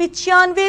95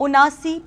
79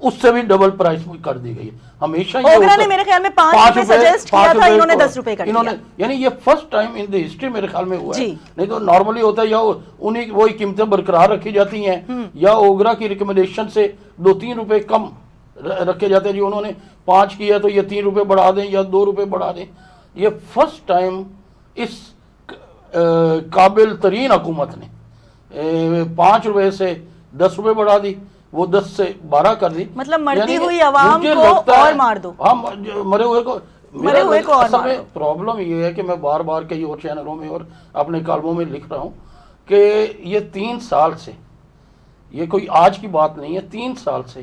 اس سے بھی double price کر دی گئی ہے. ہمیشہ اوگرا نے میرے خیال میں 5 روپے سجیسٹ کیا تھا, انہوں نے 10 روپے کر دیا. یعنی یہ first time in the history میرے خیال میں ہوا ہے. جی. نہیں تو نارملی ہوتا ہے یا انہیں وہی قیمتیں برقرار رکھی جاتی ہیں یا اوگرا کی ریکمنڈیشن سے 2-3 روپے کم رکھے جاتے ہیں. جی انہوں نے 5 کیا تو یہ 3 روپے بڑھا دیں یا 2 روپے بڑھا دیں. یہ فرسٹ ٹائم اس قابل ترین حکومت نے 5 روپے سے 10 روپے بڑھا دی, وہ 10 سے 12 کر دی. مطلب مرتی ہوئی عوام کو اور مار دو. ہاں, مرے ہوئے کو اور مار دو. پرابلم یہ ہے کہ میں بار بار کئی اور چینلوں میں اور اپنے کالموں میں لکھ رہا ہوں کہ یہ 3 سال سے, یہ کوئی آج کی بات نہیں ہے, 3 سال سے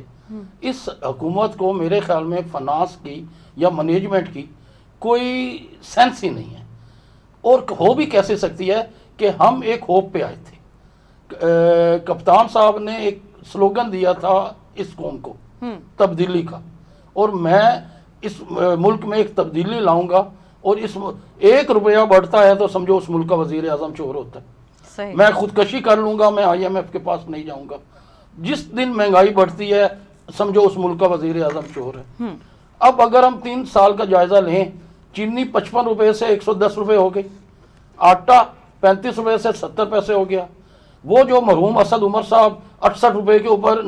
اس حکومت کو میرے خیال میں فنانس کی یا مینجمنٹ کی کوئی سینس ہی نہیں ہے. اور ہو بھی کیسے سکتی ہے کہ ہم ایک ہوپ پہ آئے تھے. کپتان صاحب نے ایک سلوگن دیا تھا اس قوم کو تبدیلی کا, اور میں اس ملک میں ایک تبدیلی لاؤں گا, اور اس 1 روپیہ بڑھتا ہے تو سمجھو اس ملک کا وزیر اعظم چور ہوتا ہے. میں خودکشی کر لوں گا, میں IMF کے پاس نہیں جاؤں گا. جس دن مہنگائی بڑھتی ہے سمجھو اس ملک کا وزیر اعظم چور ہے. اب اگر ہم 3 سال کا جائزہ لیں, چینی 55 روپے سے 110 روپے ہو گئی, آٹا 35 روپے سے 70 پیسے ہو گیا. وہ جو مرحوم اسد عمر صاحب 68 روپے کے اوپر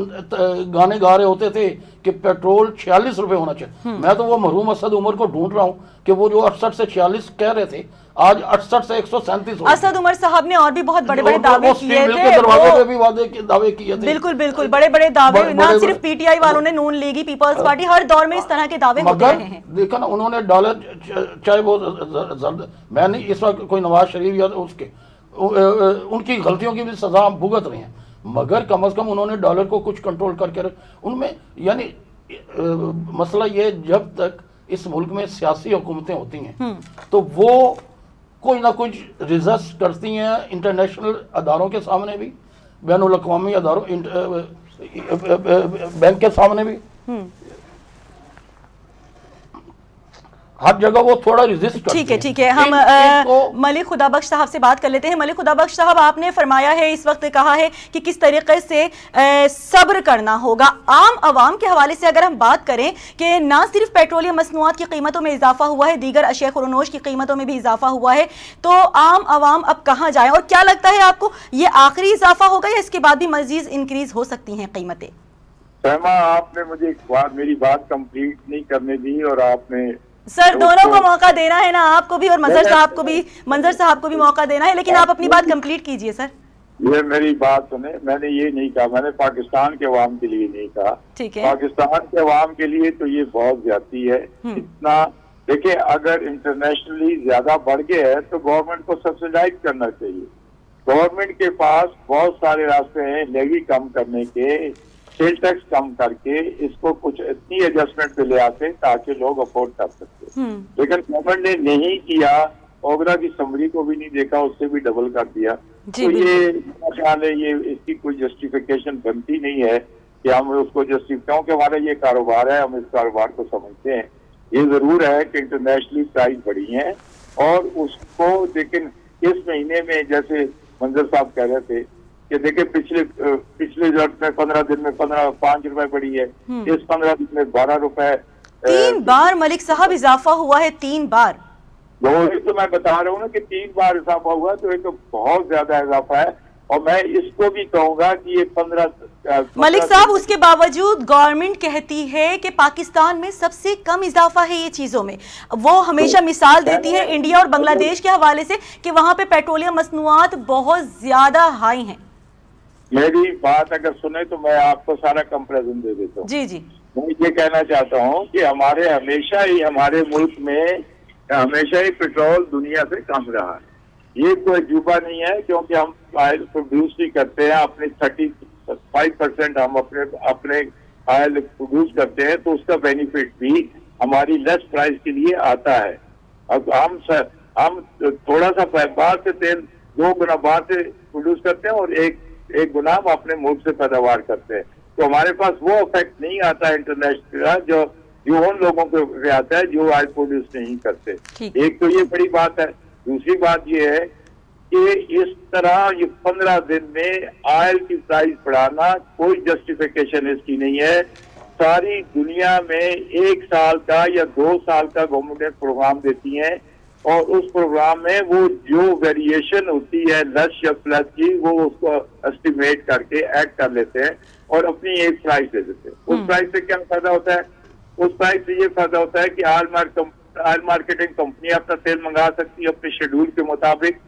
گانے گا رہے ہوتے تھے کہ پیٹرول 46 روپے ہونا چاہیے, میں تو وہ مرحوم اسد عمر کو ڈھونڈ رہا ہوں کہ وہ جو 68 سے 46 کہہ رہے تھے آج 68 سے 137 ہو. اسد عمر صاحب نے اور بھی بہت بڑے بڑے دعوے کیے تھے, دروازے پہ بھی دعوے کیے تھے. بالکل بالکل, بڑے بڑے دعوے, نہ صرف PTI والوں نے, نون لیگی, پیپلز پارٹی, ہر دور میں اس طرح کے دعوے ہوتے رہے ہیں. دیکھا نا انہوں نے ڈالر, چاہے وہ میں نہیں اس وقت کوئی نواز شریف یا اس کے ان کی غلطیوں کی بھی سزا ہم بھگت رہے ہیں, مگر کم از کم انہوں نے ڈالر کو کچھ کنٹرول کر کے ان میں. یعنی مسئلہ یہ, جب تک اس ملک میں سیاسی حکومتیں ہوتی ہیں تو وہ کوئی نہ کچھ ریزسٹ کرتی ہیں انٹرنیشنل اداروں کے سامنے بھی, بین الاقوامی اداروں, بینک کے سامنے بھی, ہر جگہ وہ تھوڑا ریزسٹ کرتے ہیں. ٹھیک ہے, ہم ملک خدا بخش صاحب سے بات کر لیتے ہیں. ملک خدا بخش صاحب, آپ نے فرمایا ہے, اس وقت کہا ہے کہ کس طریقے سے صبر کرنا ہوگا. عام عوام کے حوالے سے اگر ہم بات کریں کہ نہ صرف پیٹرولیم مصنوعات کی قیمتوں میں اضافہ ہوا ہے, دیگر اشیاء خورنوش کی قیمتوں میں بھی اضافہ ہوا ہے, تو عام عوام اب کہاں جائیں؟ اور کیا لگتا ہے آپ کو, یہ آخری اضافہ ہوگا یا اس کے بعد بھی مزید انکریز ہو سکتی ہیں قیمتیں؟ سیما, آپ نے مجھے ایک بار میری بات کمپلیٹ نہیں کرنے دی, اور آپ نے سر دونوں کو موقع دینا ہے نا, آپ کو بھی اور منظر صاحب کو بھی موقع دینا ہے, لیکن آپ اپنی بات کمپلیٹ کیجئے. سر یہ میری بات سنیں, میں نے یہ نہیں کہا, میں نے پاکستان کے عوام کے لیے نہیں کہا. ٹھیک ہے, پاکستان کے عوام کے لیے تو یہ بہت زیادتی ہے. اتنا دیکھیں, اگر انٹرنیشنلی زیادہ بڑھ گیا ہے تو گورنمنٹ کو سبسیڈائز کرنا چاہیے. گورنمنٹ کے پاس بہت سارے راستے ہیں لیوی کم کرنے کے, سیل ٹیکس کم کر کے اس کو کچھ اتنی ایڈجسٹمنٹ پہ لے آتے تاکہ لوگ افورڈ کر سکتے. لیکن گورنمنٹ نے نہیں کیا, اوگرا کی سمری کو بھی نہیں دیکھا, اس سے بھی ڈبل کر دیا. تو یہ میرا خیال ہے یہ اس کی کوئی جسٹیفیکیشن بنتی نہیں ہے کہ ہم اس کو کیونکہ ہمارا یہ کاروبار ہے, ہم اس کاروبار کو سمجھتے ہیں. یہ ضرور ہے کہ انٹرنیشنلی پرائز بڑھی ہیں, اور اس کو لیکن اس مہینے میں جیسے منظر صاحب کہہ رہے تھے کہ دیکھیں پچھلے جب میں 15 دن میں 5 روپے بڑھی ہے, اس 15 دن میں 12 روپے 3 بار ملک صاحب اضافہ ہوا ہے, 3 بار. وہی تو میں بتا رہا ہوں نا کہ 3 بار اضافہ ہوا, تو یہ تو بہت زیادہ اضافہ ہے. اور میں اس کو بھی کہوں گا کہ یہ 15 ملک صاحب, اس کے باوجود گورنمنٹ کہتی ہے کہ پاکستان میں سب سے کم اضافہ ہے یہ چیزوں میں. وہ ہمیشہ مثال دیتی ہے انڈیا اور بنگلہ دیش کے حوالے سے کہ وہاں پہ پیٹرولیم مصنوعات بہت زیادہ ہائی ہیں. میری بات اگر سنیں تو میں آپ کو سارا کمپیریزن دے دیتا ہوں. جی, میں یہ کہنا چاہتا ہوں کہ ہمارے ملک میں ہمیشہ ہی پیٹرول دنیا سے کم رہا ہے. یہ کوئی عجوبہ نہیں ہے, کیونکہ ہم آئل پروڈیوس بھی کرتے ہیں, اپنے 35% ہم اپنے آئل پروڈیوس کرتے ہیں, تو اس کا بینیفٹ بھی ہماری لیس پرائز کے لیے آتا ہے. اب ہم تھوڑا سا باہر سے تیل 2 گنا باہر سے پروڈیوس کرتے ہیں اور ایک گنا ہم اپنے ملک سے پیداوار کرتے ہیں, تو ہمارے پاس وہ افیکٹ نہیں آتا انٹرنیشنل جو ان لوگوں کو آتا ہے جو آئل پروڈیوس نہیں کرتے. ایک تو یہ بڑی بات ہے. دوسری بات یہ ہے کہ اس طرح یہ 15 دن میں آئل کی پرائز بڑھانا کوئی جسٹیفیکیشن اس کی نہیں ہے. ساری دنیا میں 1 سال کا یا 2 سال کا گورنمنٹ پروگرام دیتی ہیں اور اس پروگرام میں وہ جو ویریشن ہوتی ہے لس یا پلس کی وہ اس کو اسٹیمیٹ کر کے ایڈ کر لیتے ہیں اور اپنی ایک پرائز دے دیتے ہیں. اس پرائز سے کیا فائدہ ہوتا ہے؟ اس پرائز سے یہ فائدہ ہوتا ہے کہ آئل مارکیٹنگ کمپنی اپنا تیل منگا سکتی ہے اپنے شیڈول کے مطابق,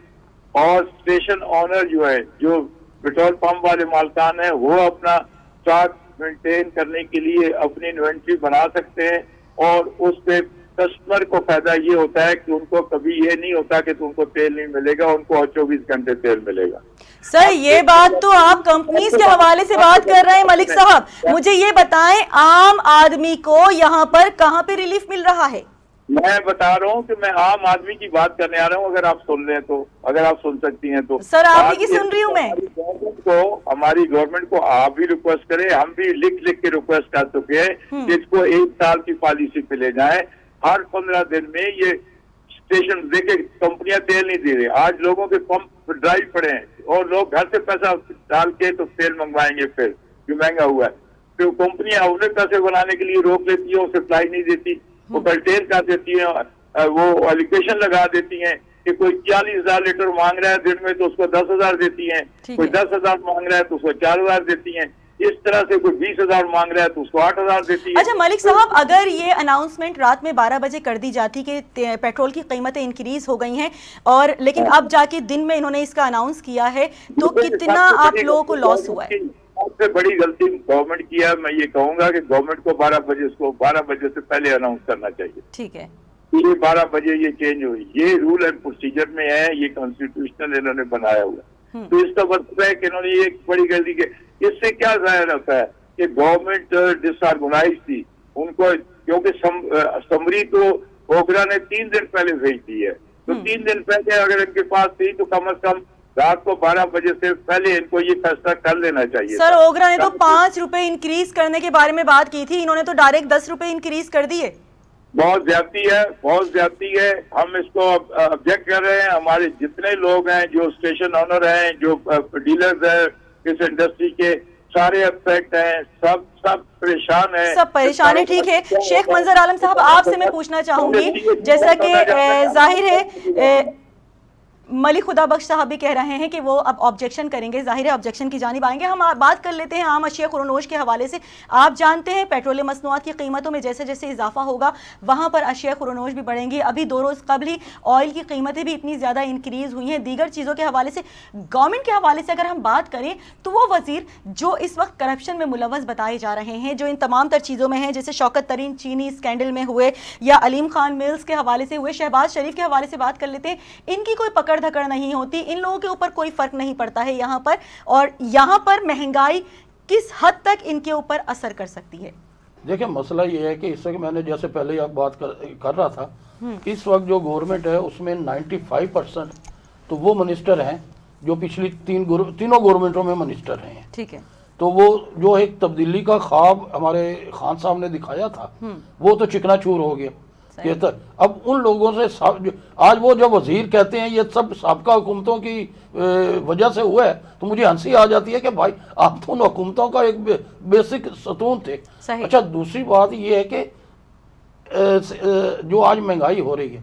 اور اسٹیشن آنر جو ہے, جو پیٹرول پمپ والے مالکان ہیں, وہ اپنا اسٹاک مینٹین کرنے کے لیے اپنی انوینٹری بنا سکتے ہیں. اور اس پہ کسٹمر کو فائدہ یہ ہوتا ہے کہ ان کو کبھی یہ نہیں ہوتا کہ ان کو تیل نہیں ملے گا, ان کو 24 گھنٹے تیل ملے گا. سر یہ بات تو آپ کمپنیز کے حوالے سے بات کر رہے ہیں ملک صاحب, مجھے یہ بتائیں عام آدمی کو یہاں پر کہاں پہ ریلیف مل رہا ہے؟ میں بتا رہا ہوں کہ میں عام آدمی کی بات کرنے آ رہا ہوں, اگر آپ سن لیں تو, اگر آپ سن سکتی ہیں تو. سر آپ کی سن رہی ہوں میں. ہماری گورنمنٹ کو آپ بھی ریکویسٹ کریں, ہم بھی لکھ کے ریکویسٹ کر چکے ہیں کہ اس کو 1 سال کی پالیسی پہ لے جائیں. ہر 15 دن میں یہ اسٹیشن دیکھیں, کمپنیاں تیل نہیں دے رہی, آج لوگوں کے پمپ ڈرائی پڑے ہیں اور لوگ گھر سے پیسہ ڈال کے تو تیل منگوائیں گے پھر جو مہنگا ہوا ہے. پھر کمپنیاں انہیں پیسے بنانے کے لیے روک لیتی ہیں, سپلائی نہیں دیتی, وہ کرٹیل کر دیتی ہیں, وہ ایلیگیشن لگا دیتی ہیں کہ کوئی 40,000 لیٹر مانگ رہا ہے دن میں تو اس کو 10,000 دیتی ہیں, کوئی 10,000 مانگ رہا ہے تو اس کو 4,000 دیتی ہیں, اس طرح سے کوئی 20,000 مانگ رہا ہے تو اس کو 8,000 دیتی ہے. اچھا ملک صاحب, اگر یہ اناؤنسمنٹ رات میں 12 بجے کر دی جاتی کہ پیٹرول کی قیمتیں انکریز ہو گئی ہیں, اور لیکن اب جا کے دن میں انہوں نے اس کا اناؤنس کیا ہے, تو کتنا آپ لوگوں کو لاس ہوا ہے؟ سب سے بڑی غلطی گورنمنٹ کی ہے, میں یہ کہوں گا کہ گورنمنٹ کو 12 بجے سے پہلے اناؤنس کرنا چاہیے. ٹھیک ہے, یہ 12 بجے یہ چینج ہوئی, یہ رول اینڈ پروسیجر میں ہے, یہ کانسٹیٹیوشنل انہوں نے بنایا ہوا ہے. تو اس کا مطلب ہے کہ انہوں نے یہ بڑی غلطی کی. اس سے کیا ظاہر ہوتا ہے کہ گورنمنٹ ڈس آرگنائز تھی, ان کو کیونکہ سمری تو اوگرا نے 3 دن پہلے بھیج دی ہے, تو 3 دن پہلے اگر ان کے پاس تھی تو کم از کم رات کو 12 بجے سے پہلے ان کو یہ فیصلہ کر لینا چاہیے. سر اوگرا نے تو 5 روپے انکریز کرنے کے بارے میں بات کی تھی, انہوں نے تو ڈائریکٹ 10 روپے انکریز کر دیے. بہت زیادتی ہے, بہت زیادتی ہے. ہم اس کو آبجیکٹ کر رہے ہیں. ہمارے جتنے لوگ ہیں جو اسٹیشن آنر ہیں, جو ڈیلرز ہیں اس انڈسٹری کے, سارے افیکٹ ہیں, سب پریشان ہیں, سب پریشان ہیں. ٹھیک ہے, شیخ منظر عالم صاحب آپ سے میں پوچھنا چاہوں گی, جیسا کہ ظاہر ہے ملک خدا بخش صاحب بھی کہہ رہے ہیں کہ وہ اب آبجیکشن کریں گے, ظاہر ہے آبجیکشن کی جانب آئیں گے. ہم بات کر لیتے ہیں عام اشیاء خورنوش کے حوالے سے. آپ جانتے ہیں پیٹرولیم مصنوعات کی قیمتوں میں جیسے جیسے اضافہ ہوگا وہاں پر اشیاء خورنوش بھی بڑھیں گی. ابھی 2 روز قبل ہی آئل کی قیمتیں بھی اتنی زیادہ انکریز ہوئی ہیں. دیگر چیزوں کے حوالے سے, گورنمنٹ کے حوالے سے اگر ہم بات کریں تو وہ وزیر جو اس وقت کرپشن میں ملوث بتائے جا رہے ہیں, جو ان تمام تر چیزوں میں ہیں, جیسے شوکت ترین چینی اسکینڈل میں ہوئے یا علیم خان ملز کے حوالے سے ہوئے, شہباز شریف کے حوالے سے بات کر لیتے ہیں, ان کی کوئی پکڑ دھکڑ نہیں ہوتی, ان لوگوں کے اوپر کوئی فرق نہیں پڑتا ہے یہاں پر. اور یہاں پر مہنگائی کس حد تک ان کے اوپر اثر کر سکتی ہے؟ دیکھیں مسئلہ یہ ہے کہ اس وقت میں نے جیسے پہلے ہی آپ بات کر رہا تھا, اس وقت جو گورنمنٹ ہے اس میں 95% تو وہ منسٹر ہیں جو پچھلی تینوں گورنمنٹوں میں منسٹر رہے ہیں. ٹھیک ہے, تو وہ جو ایک تبدیلی کا خواب ہمارے خان صاحب نے دکھایا تھا وہ تو چکنا چور ہو گیا. اب ان لوگوں سے آج وہ جو وزیر کہتے ہیں یہ سب سابقہ حکومتوں کی وجہ سے ہوا ہے, تو مجھے ہنسی آ جاتی ہے کہ بھائی آپ تو ان حکومتوں کا ایک بیسک ستون تھے. اچھا دوسری بات یہ ہے کہ جو آج مہنگائی ہو رہی ہے,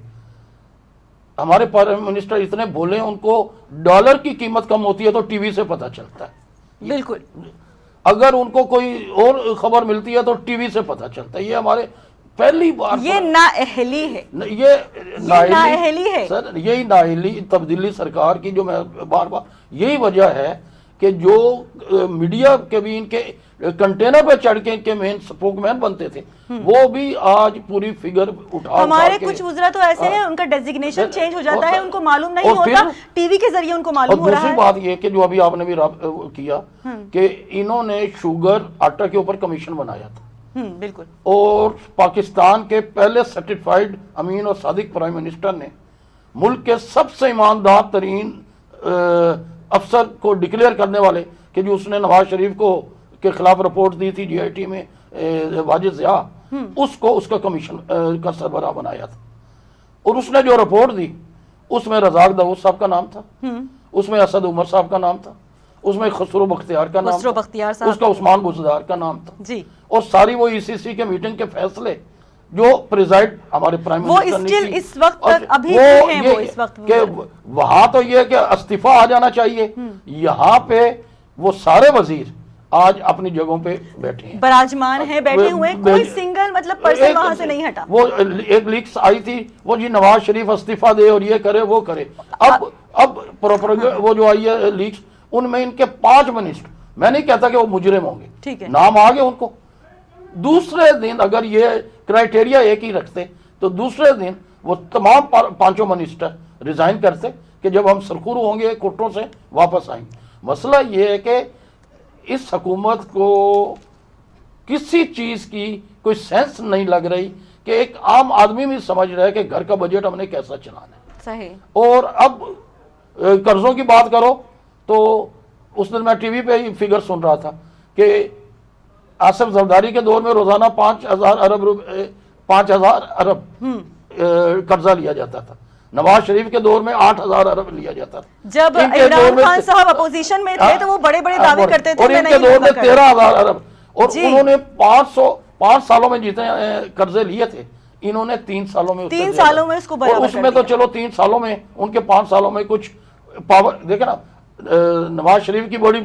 ہمارے پرائم منسٹر اتنے بولے, ان کو ڈالر کی قیمت کم ہوتی ہے تو ٹی وی سے پتہ چلتا ہے. بالکل, اگر ان کو کوئی اور خبر ملتی ہے تو ٹی وی سے پتہ چلتا ہے. یہ ہمارے پہلی بار یہ نااہلی ہے, یہ نااہلی ہے سر, یہی نااہلی تبدیلی سرکار کی, جو میں بار بار یہی وجہ ہے کہ جو میڈیا کے بھی ان کے کنٹینر پہ چڑھ کے ان کے مین سپوک مین بنتے تھے وہ بھی آج پوری فگر اٹھا. ہمارے کچھ وزراء تو ایسے ہیں ان کا ڈیزگنیشن چینج ہو جاتا ہے, ان کو معلوم نہیں ہوتا, ٹی وی کے ذریعے ان کو معلوم ہو رہا ہے. دوسری بات یہ کہ جو ابھی آپ نے بھی کیا کہ انہوں نے شوگر آٹا کے اوپر کمیشن بنایا تھا. بالکل, اور پاکستان کے پہلے سرٹیفائیڈ امین اور صادق پرائم منسٹر نے ملک کے سب سے ایماندار ترین افسر کو ڈکلیئر کرنے والے کہ جو اس نے نواز شریف کو کے خلاف رپورٹ دی تھی GIT میں واجد ضیاء, اس کا کمیشن کا سربراہ بنایا تھا. اور اس نے جو رپورٹ دی اس میں رزاق داؤد صاحب کا نام تھا, اس میں اسد عمر صاحب کا نام تھا, اس میں خسرو بختیار کا نام خسرو تھا، بختیار صاحب، اس کا عثمان بزدار کا نام تھا، جی، اور ساری وہ ECC کے میٹنگ کے فیصلے جو پریزائڈ ہمارے پرائم وہ منسٹر نے اسٹل کی، اس وقت اور تک ابھی وہ بھی ہیں، یہ وہ اس وقت کہ وہاں تو یہ کہ استعفیٰ آ جانا چاہیے، یہاں پہ وہ سارے وزیر آج اپنی جگہوں پہ بیٹھے ہیں، براجمان ہیں، بیٹھے ہوئے ہیں، کوئی سنگل مطلب پرسن وہاں سے نہیں ہٹا. وہ ایک لیکس آئی تھی وہ جی نواز شریف استعفیٰ دے اور یہ کرے وہ کرے، اب وہ جو آئی ہے لیکس، ان میں ان کے 5 منسٹر، میں نہیں کہتا کہ وہ مجرم ہوں گے، ٹھیک ہے، نام آگے ان کو، دوسرے دن اگر یہ کرائیٹیریا ایک ہی رکھتے تو دوسرے دن وہ تمام 5 منسٹر ریزائن کرتے کہ جب ہم سرخرو ہوں گے کوٹوں سے واپس آئیں گے. مسئلہ یہ ہے کہ اس حکومت کو کسی چیز کی کوئی سینس نہیں لگ رہی کہ ایک عام آدمی بھی سمجھ رہا ہے کہ گھر کا بجٹ ہم نے کیسا چلانا ہے. صحیح. اور اب قرضوں کی بات کرو تو اس دن میں ٹی وی پہ ہی فگر سن رہا تھا کہ آصف زرداری کے دور میں روزانہ 5,000 ارب قرضہ لیا جاتا تھا، نواز شریف کے دور میں 8,000 ارب لیا جاتا تھا. جب عمران خان صاحب اپوزیشن میں تھے تو وہ بڑے بڑے دعوے کرتے تھے، اور ان کے دور میں 13,000 ارب، اور انہوں نے 5 سالوں میں جتنے قرضے لیے تھے انہوں نے 3 سالوں میں 3 سالوں میں اس کو برابر اس میں تو چلو 3 سالوں میں ان کے 5 سالوں میں کچھ پاور دیکھیں نا. نواز شریف کی بڑی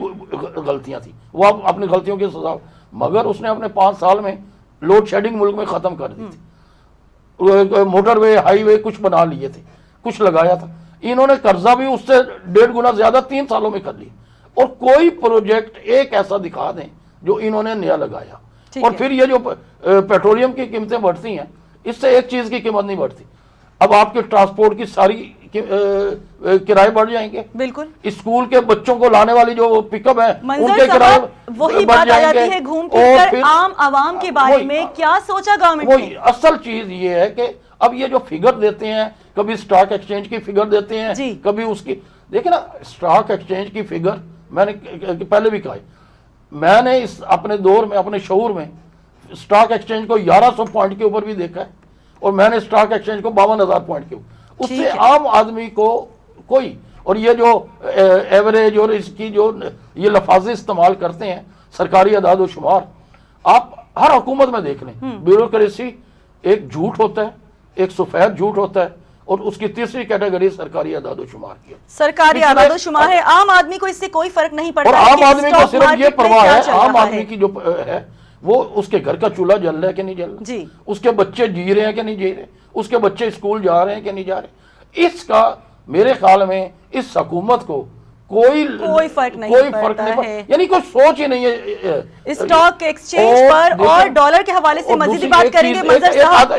غلطیاں تھیں، وہ اپنی غلطیوں کی سزا، مگر اس نے اپنے 5 سال میں لوڈ شیڈنگ ملک میں ختم کر دی تھی، موٹر وے ہائی وے کچھ بنا لیے تھے، کچھ لگایا تھا. انہوں نے قرضہ بھی اس سے 1.5 گنا زیادہ 3 سالوں میں کر لی، اور کوئی پروجیکٹ ایک ایسا دکھا دیں جو انہوں نے نیا لگایا. اور پھر یہ جو پیٹرولیم کی قیمتیں بڑھتی ہیں اس سے ایک چیز کی قیمت نہیں بڑھتی. اب آپ کے ٹرانسپورٹ کی ساری کرائے بڑھ جائیں گے، بالکل. اسکول کے بچوں کو لانے والی جو پک اپ ہیں ان کے منظر کرائے صاحب وہی بڑھ بات آ جائیں جاتی گے. ہے گھوم پھر کر عام عوام کے بارے وہی- میں کیا سوچا گورنمنٹ وہی نے. اصل چیز یہ ہے کہ اب یہ جو فگر دیتے ہیں، کبھی سٹاک ایکسچینج کی فگر دیتے ہیں، جی. کبھی اس کی دیکھیں نا سٹاک ایکسچینج کی فگر میں نے پہلے بھی کہا ہے، میں نے اس اپنے دور میں اپنے شعور میں سٹاک ایکسچینج کو 1100 پوائنٹ کے اوپر بھی دیکھا ہے، اور میں نے سٹاک ایکسچینج کو 52,000 پوائنٹ کے اوپر. اس سے عام آدمی کو کوئی، اور یہ جو ایوریج اور اس کی جو یہ لفاظ استعمال کرتے ہیں سرکاری اعداد و شمار، آپ ہر حکومت میں دیکھ لیں بیوروکریسی ایک جھوٹ ہوتا ہے، ایک سفید جھوٹ ہوتا ہے، اور اس کی تیسری کیٹیگری سرکاری اعداد و شمار کی ہے. سرکاری اعداد و شمار ہے، عام آدمی کو اس سے کوئی فرق نہیں پڑتا. اور عام آدمی کو صرف یہ پرواہ ہے، عام آدمی کی جو ہے وہ اس کے گھر کا چولہا جل رہا ہے کہ نہیں جل رہا، جی. اس کے بچے جی رہے ہیں کہ نہیں جی رہے، اس کے بچے اسکول جا رہے ہیں کہ نہیں جا رہے. اس کا میرے خیال میں اس حکومت کو کوئی فرق نہیں پڑتا ہے، یعنی کوئی سوچ ہی نہیں ہے. اسٹاک ایکسچینج پر اور ڈالر کے حوالے سے مزید بات کریں گے منظر صاحب.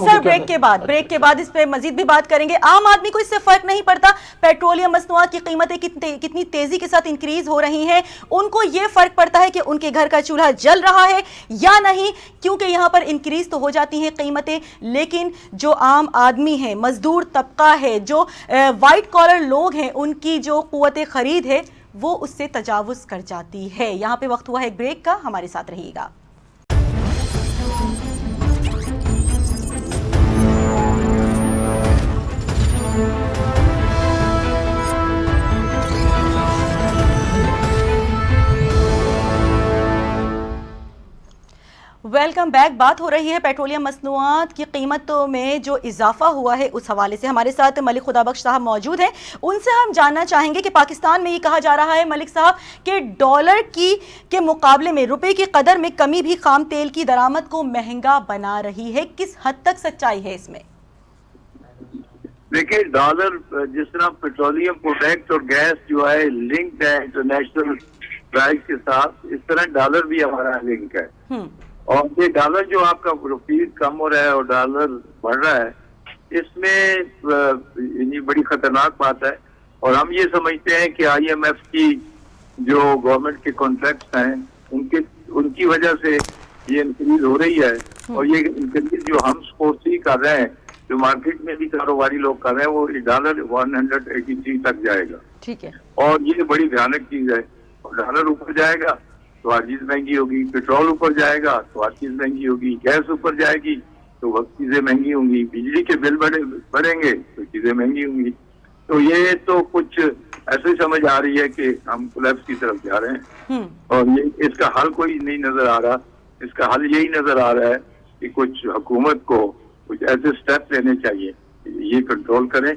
سر بریک کے بعد اس پہ مزید بھی بات کریں گے. عام آدمی کو اس سے فرق نہیں پڑتا پیٹرولیم مصنوعات کی قیمتیں کتنی تیزی کے ساتھ انکریز ہو رہی ہیں، ان کو یہ فرق پڑتا ہے کہ ان کے گھر کا چولہا جل رہا ہے یا نہیں، کیونکہ یہاں پر انکریز تو ہو جاتی ہیں قیمتیں، لیکن جو عام آدمی ہیں، مزدور طبقہ ہے، جو وائٹ کالر لوگ ہیں، ان کی جو قوت خرید ہے وہ اس سے تجاوز کر جاتی ہے. یہاں پہ وقت ہوا ہے ایک بریک کا، ہمارے ساتھ رہیے گا. Welcome back. بات ہو رہی ہے پیٹرولیم مصنوعات کی قیمتوں میں جو اضافہ ہوا ہے اس حوالے سے. ہمارے ساتھ ملک خدا بخش صاحب موجود ہیں، ان سے ہم جاننا چاہیں گے کہ پاکستان میں یہ کہا جا رہا ہے ملک صاحب کہ ڈالر کے مقابلے میں روپے کی قدر میں کمی بھی خام تیل کی درآمد کو مہنگا بنا رہی ہے. کس حد تک سچائی ہے اس میں؟ دیکھیں ڈالر جس طرح پیٹرولیم پروڈکٹ اور گیس جو ہے لنکڈ ہے انٹرنیشنل پرائز کے ساتھ، اس طرح ڈالر بھی ہمارا لنک ہے. اور یہ ڈالر جو آپ کا روپیز کم ہو رہا ہے اور ڈالر بڑھ رہا ہے، اس میں بڑی خطرناک بات ہے. اور ہم یہ سمجھتے ہیں کہ آئی ایم ایف کی جو گورنمنٹ کے کانٹریکٹس ہیں ان کی وجہ سے یہ انکریز ہو رہی ہے. اور یہ انکریز جو ہم سپورٹسی کر رہے ہیں، جو مارکیٹ میں بھی کاروباری لوگ کر رہے ہیں، وہ ڈالر 183 تک جائے گا. ٹھیک ہے. اور یہ بڑی بھیانک چیز ہے. اور ڈالر اوپر جائے گا تو ہر چیز مہنگی ہوگی، پیٹرول اوپر جائے گا تو ہر چیز مہنگی ہوگی، گیس اوپر جائے گی تو وقت چیزیں مہنگی ہوں گی، بجلی کے بل بڑھیں گے تو چیزیں مہنگی ہوں گی. تو یہ تو کچھ ایسے سمجھ آ رہی ہے کہ ہم کولیپس کی طرف جا رہے ہیں اور یہ اس کا حل کوئی نہیں نظر آ رہا. اس کا حل یہی نظر آ رہا ہے کہ کچھ حکومت کو کچھ ایسے سٹیپ لینے چاہیے یہ کنٹرول کریں,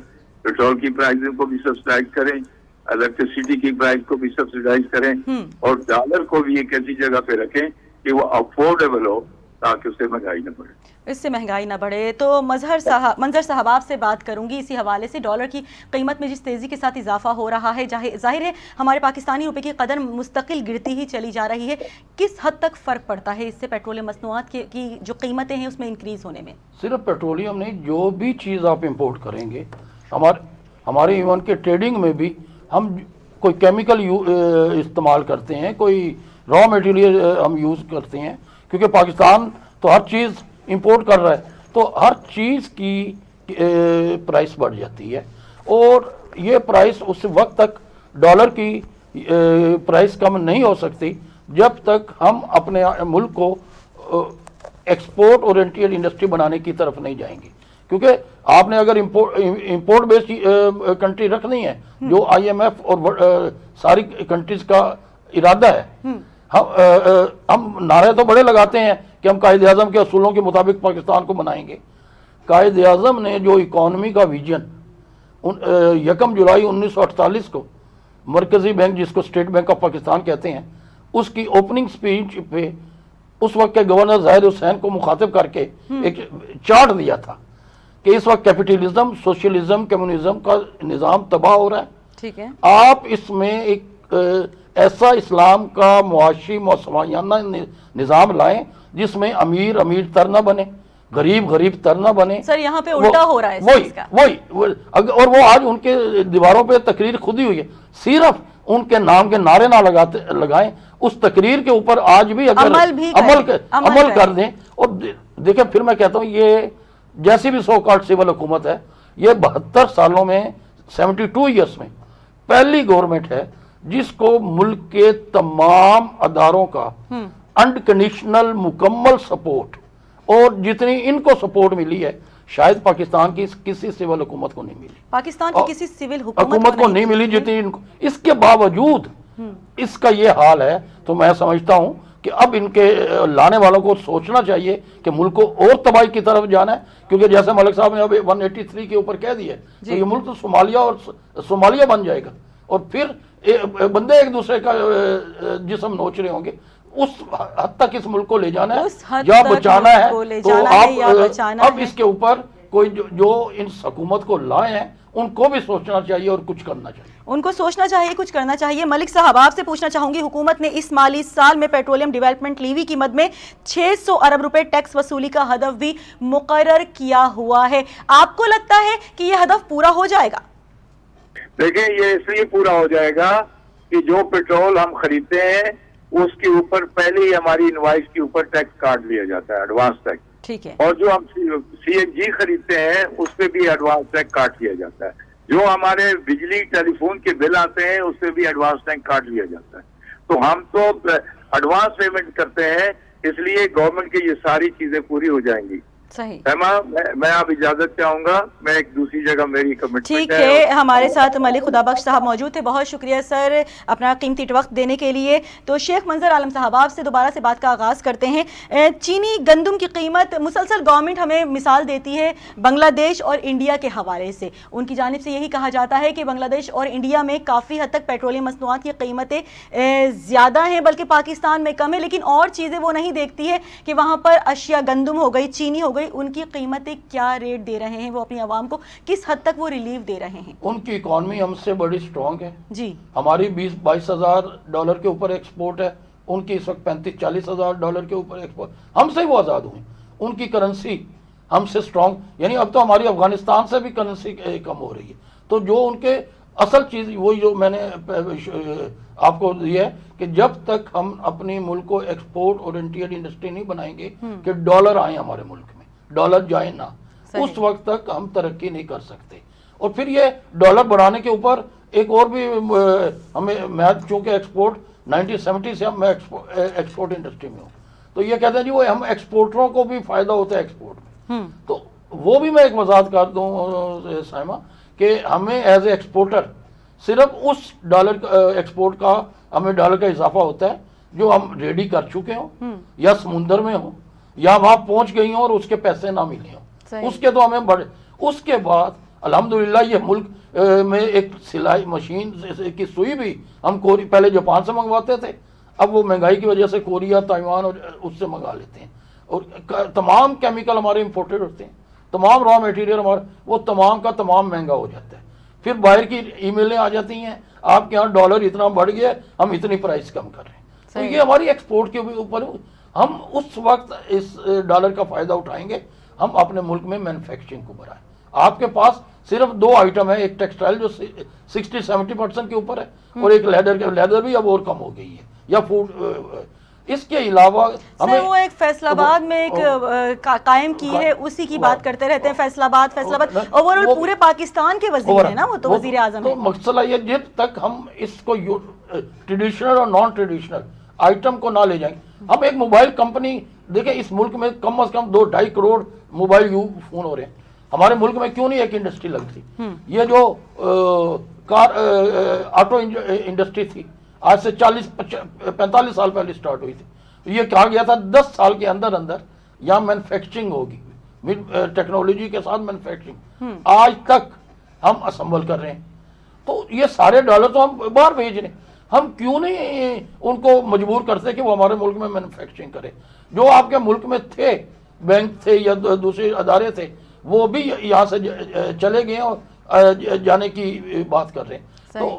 پیٹرول کی پرائز کو بھی سبسڈائز کریں, الیکٹریسٹی کی پرائز کو بھی سبسڈائز کریں اور ڈالر کو بھی ایک ایسی جگہ پہ رکھیں کہ وہ افورڈیبل ہو تاکہ اس سے مہنگائی نہ بڑھے. اس سے مہنگائی نہ بڑھے. تو منظر صاحب آپ سے بات کروں گی اسی حوالے سے. ڈالر کی قیمت میں جس تیزی کے ساتھ اضافہ ہو رہا ہے, ظاہر ہے ہمارے پاکستانی روپے کی قدر مستقل گرتی ہی چلی جا رہی ہے. کس حد تک فرق پڑتا ہے اس سے پیٹرولیم مصنوعات کی جو قیمتیں ہیں اس میں انکریز ہونے میں؟ صرف پیٹرولیم نہیں, جو بھی چیز آپ امپورٹ کریں گے, ہمارے ایون کے ٹریڈنگ میں بھی ہم کوئی کیمیکل استعمال کرتے ہیں, کوئی را میٹیریل ہم یوز کرتے ہیں, کیونکہ پاکستان تو ہر چیز امپورٹ کر رہا ہے, تو ہر چیز کی پرائس بڑھ جاتی ہے. اور یہ پرائس اس وقت تک ڈالر کی پرائس کم نہیں ہو سکتی جب تک ہم اپنے ملک کو ایکسپورٹ اورینٹیڈ انڈسٹری بنانے کی طرف نہیں جائیں گے. کیونکہ آپ نے اگر امپورٹ بیسڈ کنٹری رکھنی ہے, جو آئی ایم ایف اور ساری کنٹریز کا ارادہ ہے, ہم نعرے تو بڑے لگاتے ہیں کہ ہم قائد اعظم کے اصولوں کے مطابق پاکستان کو بنائیں گے. قائد اعظم نے جو اکانومی کا ویژن 1 جولائی 1948 کو مرکزی بینک, جس کو اسٹیٹ بینک آف پاکستان کہتے ہیں, اس کی اوپننگ سپیچ پہ اس وقت کے گورنر ظاہر حسین کو مخاطب کر کے ایک چارٹ دیا تھا کہ اس وقت کیپٹلزم, سوشلزم, کمیونزم کا نظام تباہ ہو رہا ہے. ٹھیک ہے, آپ اس میں ایک ایسا اسلام کا معاشی موسمیانہ نظام لائیں جس میں امیر امیر تر نہ بنے, غریب غریب تر نہ بنے. سر یہاں پہ الٹا ہو رہا ہے وہی اور وہ آج ان کے دیواروں پہ تقریر خود ہی ہوئی ہے. صرف ان کے نام کے نعرے نہ لگائیں, اس تقریر کے اوپر آج بھی اگر عمل کر دیں. اور دیکھیں پھر میں کہتا ہوں یہ جیسی بھی سو کالڈ سول حکومت ہے, یہ 72 سالوں میں 72 ایئرس میں پہلی گورنمنٹ ہے جس کو ملک کے تمام اداروں کا انکنڈیشنل مکمل سپورٹ, اور جتنی ان کو سپورٹ ملی ہے شاید پاکستان کی کسی سول حکومت کو نہیں ملی. پاکستان کی کسی سول حکومت کو نہیں ملی جتنی ان کو. اس کے باوجود اس کا یہ حال ہے, تو میں سمجھتا ہوں کہ اب ان کے لانے والوں کو سوچنا چاہیے کہ ملک کو اور تباہی کی طرف جانا ہے. کیونکہ جیسے ملک صاحب نے اب 183 کے اوپر کہہ دیا ہے تو یہ ملک تو صومالیہ بن جائے گا, اور پھر بندے ایک دوسرے کا جسم نوچ رہے ہوں گے. اس حد تک اس ملک کو لے جانا ہے یا بچانا ہے, تو آپ اب اس کے اوپر کوئی جو ان حکومت کو لائے ہیں ان کو بھی سوچنا چاہیے اور کچھ کرنا چاہیے. ان کو سوچنا چاہیے, کچھ کرنا چاہیے. ملک صاحب آپ سے پوچھنا چاہوں گی, حکومت نے اس مالی سال میں پیٹرولیم ڈیولپمنٹ لیوی کی مد میں 600 ارب روپے ٹیکس وصولی کا ہدف بھی مقرر کیا ہوا ہے. آپ کو لگتا ہے کہ یہ ہدف پورا ہو جائے گا؟ دیکھیں یہ اس لیے پورا ہو جائے گا کہ جو پیٹرول ہم خریدتے ہیں اس کے اوپر پہلے ہی ہماری انوائس کے اوپر ٹیکس کاٹ لیا جاتا ہے, ایڈوانس ٹیکس. ٹھیک ہے. اور جو ہم سی این جی خریدتے ہیں اس پہ بھی ایڈوانس ٹیکس کاٹ لیا جاتا ہے. جو ہمارے بجلی ٹیلی فون کے بل آتے ہیں اس پہ بھی ایڈوانس ٹیکس کاٹ لیا جاتا ہے. تو ہم تو ایڈوانس پیمنٹ کرتے ہیں, اس لیے گورنمنٹ کی یہ ساری چیزیں پوری ہو جائیں گی. صحیح. میں اب اجازت چاہوں گا, میں ایک دوسری جگہ میری کمٹمنٹ ہے. ٹھیک ہے, ہمارے ساتھ ملک خدا بخش صاحب موجود تھے. بہت شکریہ سر اپنا قیمتی وقت دینے کے لیے. تو شیخ منظر عالم صاحب آپ سے دوبارہ سے بات کا آغاز کرتے ہیں. چینی گندم کی قیمت مسلسل گورنمنٹ ہمیں مثال دیتی ہے بنگلہ دیش اور انڈیا کے حوالے سے. ان کی جانب سے یہی کہا جاتا ہے کہ بنگلہ دیش اور انڈیا میں کافی حد تک پیٹرولیم مصنوعات کی قیمتیں زیادہ ہیں بلکہ پاکستان میں کم ہے, لیکن اور چیزیں وہ نہیں دیکھتی ہے کہ وہاں پر اشیاء گندم ہو گئی, چینی ہو گئی, ان کی قیمتیں کیا ریٹ دے رہے ہیں, وہ اپنی عوام کو کس حد تک وہ ریلیف دے رہے ہیں. ان کی اکانومی ہم سے بڑی سٹرونگ ہے. جی, ہماری 20-22 ہزار ڈالر کے اوپر ایکسپورٹ ہے, ان کی اس وقت 35-40 ہزار ڈالر کے اوپر ایکسپورٹ. ہم سے وہ آزاد ہوئے, ان کی کرنسی ہم سے سٹرونگ, یعنی اب تو ہماری افغانستان سے بھی کرنسی کم ہو رہی ہے. تو جو ان کے اصل چیز وہی جو میں نے آپ کو دیا ہے کہ جب تک ہم اپنی ملک کو ایکسپورٹ اورینٹیڈ انڈسٹری نہیں بنائیں گے کہ ڈالر آئیں ہمارے ملک میں, ڈالر جائیں نہ, اس وقت تک ہم ترقی نہیں کر سکتے. اور پھر یہ ڈالر بڑھانے کے اوپر ایک اور بھی ہمیں, میں چونکہ ایکسپورٹ 1970 سے میں ایکسپورٹ انڈسٹری میں ہوں, تو یہ کہتے ہیں جی وہ ہم ایکسپورٹروں کو بھی فائدہ ہوتا ہے ایکسپورٹ میں. تو وہ بھی میں ایک وضاحت کر دوں سائمہ کہ ہمیں ایز اے ایکسپورٹر صرف اس ڈالر ایکسپورٹ کا ہمیں ڈالر کا اضافہ ہوتا ہے جو ہم ریڈی کر چکے ہوں یا سمندر میں ہوں یا وہاں پہنچ گئی ہوں اور اس کے پیسے نہ ملے ہوں، اس کے تو ہمیں بڑے. اس کے بعد الحمدللہ یہ ملک میں ایک سلائی مشین کی سوئی بھی ہم پہلے جاپان سے منگواتے تھے، اب وہ مہنگائی کی وجہ سے کوریا، تائیوان اور اس سے منگا لیتے ہیں. اور تمام کیمیکل ہمارے امپورٹڈ ہوتے ہیں، تمام را میٹیریل ہمارے وہ تمام کا تمام مہنگا ہو جاتا ہے. پھر باہر کی ای میلیں آ جاتی ہیں آپ کے یہاں ڈالر اتنا بڑھ گیا ہم اتنی پرائس کم کر رہے ہیں. تو یہ ہماری ایکسپورٹ کے اوپر ہم اس وقت اس ڈالر کا فائدہ اٹھائیں گے ہم اپنے ملک میں مینوفیکچرنگ کو بڑھائیں. آپ کے پاس صرف 2 آئٹم ہے، ایک ٹیکسٹائل جو 60-70% کے اوپر ہے اور ایک لیدر بھی اب اور کم ہو گئی ہے یا فوڈ. اس کے علاوہ سر وہ ایک فیصل آباد میں ایک قائم کی ہے، اسی کی بات کرتے رہتے ہیں. فیصل آباد اوورآل پورے پاکستان کے وزیر ہیں نا، وہ تو وزیر اعظم ہے. مسئلہ یہ جب تک ہم اس کو ٹریڈیشنل اور نان ٹریڈیشنل آئٹم کو نہ لے جائیں. ہم ایک موبائل کمپنی دیکھیں، اس ملک میں کم از کم 2-2.5 کروڑ موبائل فون ہو رہے ہیں. ہمارے ملک میں کیوں نہیں ایک انڈسٹری لگتی؟ یہ جو آٹو انڈسٹری تھی آج سے 40-45 سال پہلے سٹارٹ ہوئی تھی. یہ کہا گیا تھا 10 سال کے اندر یہاں مینوفیکچرنگ ہوگی، ٹیکنالوجی کے ساتھ مینوفیکچرنگ. آج تک ہم اسمبل کر رہے ہیں. تو یہ سارے ڈالر تو ہم باہر بھیج رہے ہیں. ہم کیوں نہیں ان کو مجبور کرتے کہ وہ ہمارے ملک میں مینوفیکچرنگ کرے؟ جو آپ کے ملک میں تھے، بینک تھے یا دوسرے ادارے تھے، وہ بھی یہاں سے چلے گئے اور جانے کی بات کر رہے ہیں. تو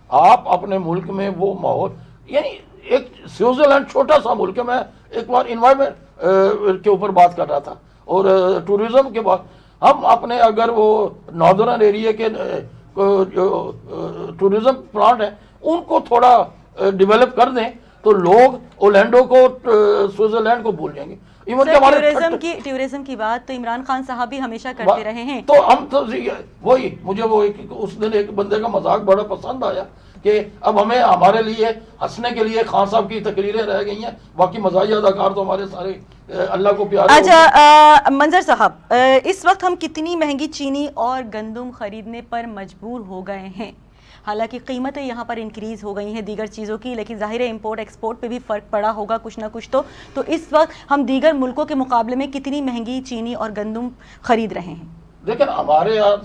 آپ اپنے ملک میں وہ ماحول، یعنی ایک سوئٹزرلینڈ چھوٹا سا ملک ہے. میں ایک بار انوائرمنٹ کے اوپر بات کر رہا تھا اور ٹورزم کے بعد ہم اپنے اگر وہ ناردرن ایریا کے جو ٹورزم پلانٹ ہیں ان کو تھوڑا ڈیولپ کر دیں تو لوگ اورلینڈو کو، سوئٹزرلینڈ کو بھول جائیں گے. ٹورزم کی بات تو عمران خان صاحب بھی ہمیشہ کرتے رہے ہیں. تو ہم تو وہی مجھے وہ اس دن ایک بندے کا مذاق بڑا پسند آیا کہ اب ہمیں ہمارے لیے ہنسنے کے لیے خان صاحب کی تقریریں رہ گئی ہیں، باقی مزاحیہ اداکار تو ہمارے سارے اللہ کو پیارے. اچھا منظر صاحب، اس وقت ہم کتنی مہنگی چینی اور گندم خریدنے پر مجبور ہو گئے ہیں؟ حالانکہ قیمتیں یہاں پر انکریز ہو گئی ہیں دیگر چیزوں کی، لیکن ظاہر ہے امپورٹ ایکسپورٹ پہ بھی فرق پڑا ہوگا کچھ نہ کچھ. تو اس وقت ہم دیگر ملکوں کے مقابلے میں کتنی مہنگی چینی اور گندم خرید رہے ہیں؟ لیکن ہمارے یہاں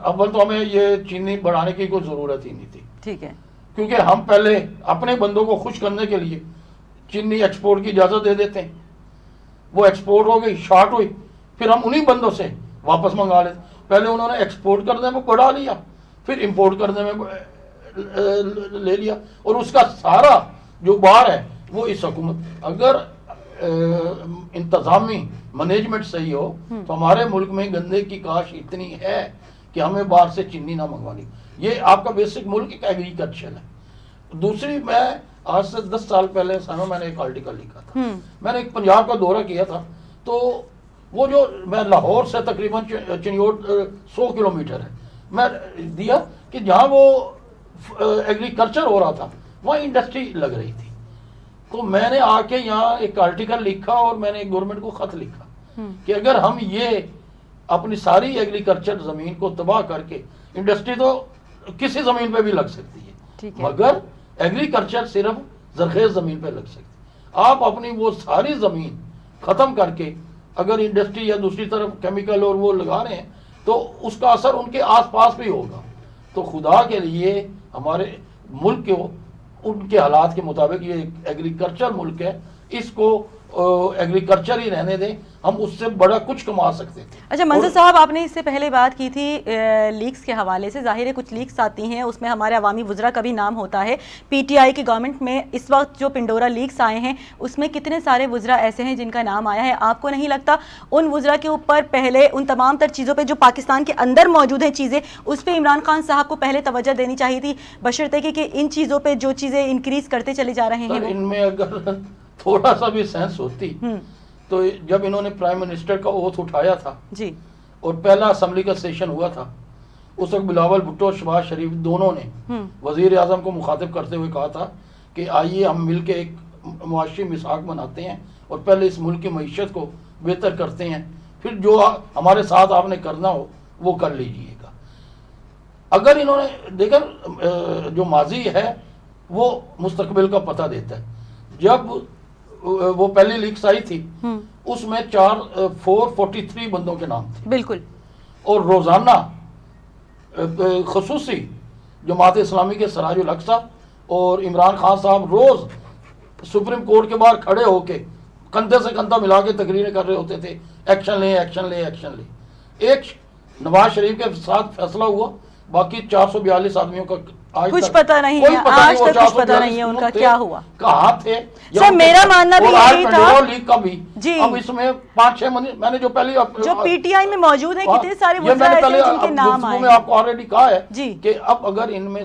اول تو ہمیں یہ چینی بڑھانے کی کوئی ضرورت ہی نہیں تھی. ٹھیک ہے. کیونکہ ہم پہلے اپنے بندوں کو خوش کرنے کے لیے چینی ایکسپورٹ کی اجازت دے دیتے ہیں. وہ ایکسپورٹ ہو گئی، شارٹ ہوئی، پھر ہم انہی بندوں سے واپس منگا لیتے. پہلے انہوں نے ایکسپورٹ کرنے میں بڑھا لیا، پھر امپورٹ کرنے میں لے لیا، اور اس کا سارا جو بار ہے وہ اس حکومت. اگر انتظامی مینجمنٹ صحیح ہو تو ہمارے ملک میں گندے کی کاشت اتنی ہے کہ ہمیں باہر سے چینی نہ منگوانی. یہ آپ کا بیسک ملک ایک ایگریکلچر ہے. دوسری، میں آج سے 10 سال پہلے میں نے ایک آرٹیکل لکھا تھا. میں نے ایک پنجاب کا دورہ کیا تھا. تو وہ جو میں لاہور سے تقریباً چنیوٹ 100 کلومیٹر ہے، میں دیا کہ جہاں وہ ایگریکلچر ہو رہا تھا وہاں انڈسٹری لگ رہی تھی. تو میں نے آ کے یہاں ایک آرٹیکل لکھا اور میں نے گورنمنٹ کو خط لکھا کہ اگر ہم یہ اپنی ساری ایگریکلچر زمین کو تباہ کر کے، انڈسٹری تو کسی زمین پہ بھی لگ سکتی ہے مگر ایگریکلچر صرف زرخیز زمین پہ لگ سکتی. آپ اپنی وہ ساری زمین ختم کر کے اگر انڈسٹری یا دوسری طرف کیمیکل اور وہ لگا رہے ہیں تو اس کا اثر ان کے آس پاس بھی ہوگا. تو خدا کے لیے ہمارے ملک کے ان کے حالات کے مطابق یہ ایگریکلچر ملک ہے، اس کو ایگریکلچر ہی رہنے دیں، ہم اس سے بڑا کچھ کما سکتے تھے. اچھا منظر صاحب، آپ نے اس سے پہلے بات کی تھی لیکس کے حوالے سے. ظاہر ہے کچھ لیکس آتی ہیں، اس میں ہمارے عوامی وزراء کا بھی نام ہوتا ہے. پی ٹی آئی کی گورنمنٹ میں اس وقت جو پنڈورا لیکس آئے ہیں اس میں کتنے سارے وزراء ایسے ہیں جن کا نام آیا ہے. آپ کو نہیں لگتا ان وزراء کے اوپر پہلے ان تمام تر چیزوں پہ جو پاکستان کے اندر موجود ہیں چیزیں، اس پہ عمران خان صاحب کو پہلے توجہ دینی چاہیے تھی، بشرطے کہ ان چیزوں پہ جو چیزیں انکریز کرتے چلے جا رہے ہیں ان میں اگر تھوڑا سا بھی سینس ہوتی تو جب انہوں نے پرائم منسٹر کا اوتھ اٹھایا تھا جی اور پہلا اسمبلی کا سیشن ہوا تھا، اس وقت بلاول بھٹو اور شہباز شریف دونوں نے وزیر اعظم کو مخاطب کرتے ہوئے کہا تھا کہ آئیے ہم مل کے ایک معاشی میثاق بناتے ہیں اور پہلے اس ملک کی معیشت کو بہتر کرتے ہیں، پھر جو ہمارے ساتھ آپ نے کرنا ہو وہ کر لیجئے گا. اگر انہوں نے دیکھیں جو ماضی ہے وہ مستقبل کا پتہ دیتا ہے. جب وہ پہلی لیکس آئی تھی اس میں 443 بندوں کے نام تھے بالکل, اور روزانہ خصوصی جماعت اسلامی کے سراج الحق صاحب اور عمران خان صاحب روز سپریم کورٹ کے باہر کھڑے ہو کے کندھے سے کندھا ملا کے تقریریں کر رہے ہوتے تھے, ایکشن لیں ایکشن لیں ایکشن لیں. ایک نواز شریف کے ساتھ فیصلہ ہوا, باقی 442 آدمیوں کا آج کچھ تک پتہ نہیں کوئی ہے, پتہ آج وہ تک کچھ پتہ 442 نہیں ہے ان کا تھے, کیا ہوا. کہاں تھے. سر میرا ماننا بھی یہی تھا لیگ کا بھی جی, اب اس میں 5-6 میں نے جو پہلی جو پی ٹی آئی میں موجود ہیں کتنے سارے یہ میں وزراء نے ایسے پہلے ہیں جن کے نام آئے میں آپ کو آلریڈی کہا ہے جی. کہ اب اگر ان میں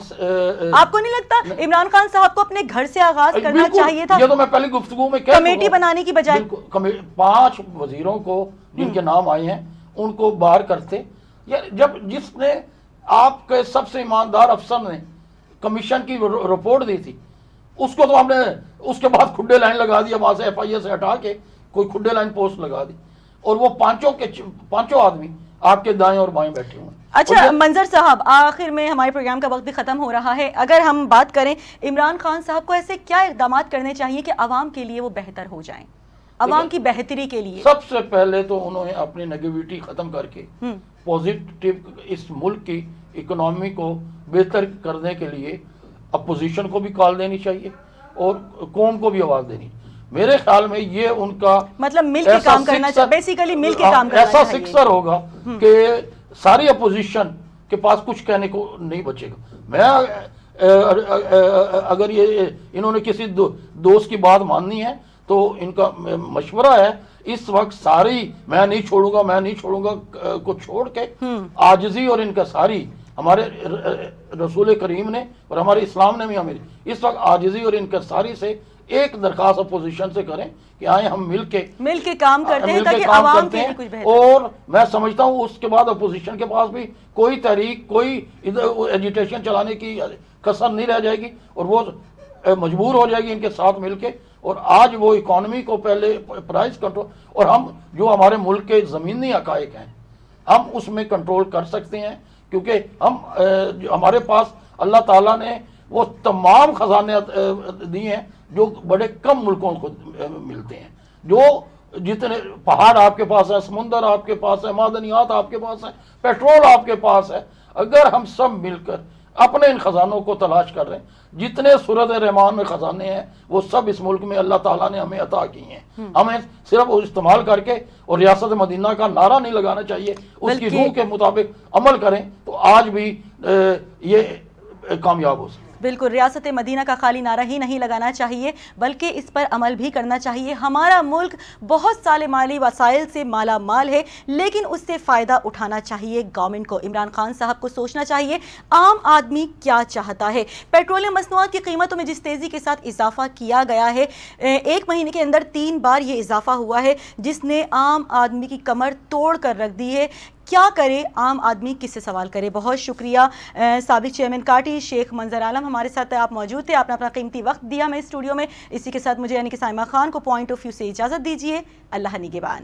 آپ کو نہیں لگتا عمران خان صاحب کو اپنے گھر سے آغاز کرنا چاہیے تھا, یہ تو میں پہلی گفتگو میں کہہ کمیٹی بنانے کی بجائے 5 وزیروں کو جن کے نام آئے ہیں ان کو باہر کرتے. جب جس نے آپ کے سب سے ایماندار افسر نے کمیشن کی رپورٹ دی تھی, اس کو تو ہم نے اس کے بعد کھڈے لائن لگا دیا, وہاں سے ایف آئی اے سے ہٹا کے کوئی کھڈے لائن پوسٹ لگا دی, اور وہ پانچوں آدمی آپ کے دائیں اور بائیں بیٹھے ہوئے. اچھا منظر صاحب, آخر میں ہمارے پروگرام کا وقت بھی ختم ہو رہا ہے. اگر ہم بات کریں عمران خان صاحب کو ایسے کیا اقدامات کرنے چاہیے کہ عوام کے لیے وہ بہتر ہو جائیں, عوام کی بہتری کے لیے؟ سب سے پہلے تو انہوں نے اپنی نیگیٹیوٹی ختم کر کے پازیٹیو اس ملک کی اکنامی کو بہتر کرنے کے لیے اپوزیشن کو بھی کال دینی چاہیے اور قوم کو بھی آواز دینی. میرے خیال میں یہ ان کا مطلب مل کے کام کرنا چاہیے, بیسیکلی مل کے کام کرنا ایسا چاہیے. سکسر ہوگا کہ ساری اپوزیشن کے پاس کچھ کہنے کو نہیں بچے گا. میں اگر یہ انہوں نے کسی دوست کی بات ماننی ہے تو ان کا مشورہ ہے اس وقت ساری میں نہیں چھوڑوں گا کو چھوڑ کے عاجزی اور انکساری, ہمارے رسول کریم نے اور ہمارے اسلام نے بھی ہمیں اس وقت عاجزی اور انکساری سے ایک درخواست اپوزیشن سے کریں کہ آئیں ہم مل کے کام کرتے ہیں تاکہ عوام کے لیے کچھ بہتر. اور میں سمجھتا ہوں اس کے بعد اپوزیشن کے پاس بھی کوئی تحریک, کوئی ایجیٹیشن چلانے کی کسر نہیں رہ جائے گی, اور وہ مجبور ہو جائے گی ان کے ساتھ مل کے. اور آج وہ اکانومی کو پہلے پرائز کنٹرول, اور ہم جو ہمارے ملک کے زمینی حقائق ہیں ہم اس میں کنٹرول کر سکتے ہیں, کیونکہ ہمارے پاس اللہ تعالیٰ نے وہ تمام خزانے دیے ہیں جو بڑے کم ملکوں کو ملتے ہیں. جو جتنے پہاڑ آپ کے پاس ہیں, سمندر آپ کے پاس ہے, معدنیات آپ کے پاس ہیں, پیٹرول آپ کے پاس ہے, اگر ہم سب مل کر اپنے ان خزانوں کو تلاش کر رہے ہیں, جتنے سورۃ رحمان میں خزانے ہیں وہ سب اس ملک میں اللہ تعالیٰ نے ہمیں عطا کی ہیں. ہمیں صرف استعمال کر کے اور ریاست مدینہ کا نعرہ نہیں لگانا چاہیے, اس کی روح کے مطابق عمل کریں تو آج بھی یہ کامیاب ہو سکے. بالکل, ریاست مدینہ کا خالی نعرہ ہی نہیں لگانا چاہیے بلکہ اس پر عمل بھی کرنا چاہیے. ہمارا ملک بہت سارے مالی وسائل سے مالا مال ہے, لیکن اس سے فائدہ اٹھانا چاہیے گورنمنٹ کو. عمران خان صاحب کو سوچنا چاہیے عام آدمی کیا چاہتا ہے. پیٹرولیم مصنوعات کی قیمتوں میں جس تیزی کے ساتھ اضافہ کیا گیا ہے, 1 مہینے کے اندر 3 بار یہ اضافہ ہوا ہے جس نے عام آدمی کی کمر توڑ کر رکھ دی ہے. کیا کرے عام آدمی, کس سے سوال کرے؟ بہت شکریہ سابق چیئرمین کاٹی شیخ منظر عالم, ہمارے ساتھ آپ موجود تھے, آپ نے اپنا قیمتی وقت دیا ہمیں اسٹوڈیو میں. اسی کے ساتھ مجھے یعنی کہ سائمہ خان کو پوائنٹ آف ویو سے اجازت دیجیے. اللہ نگہبان.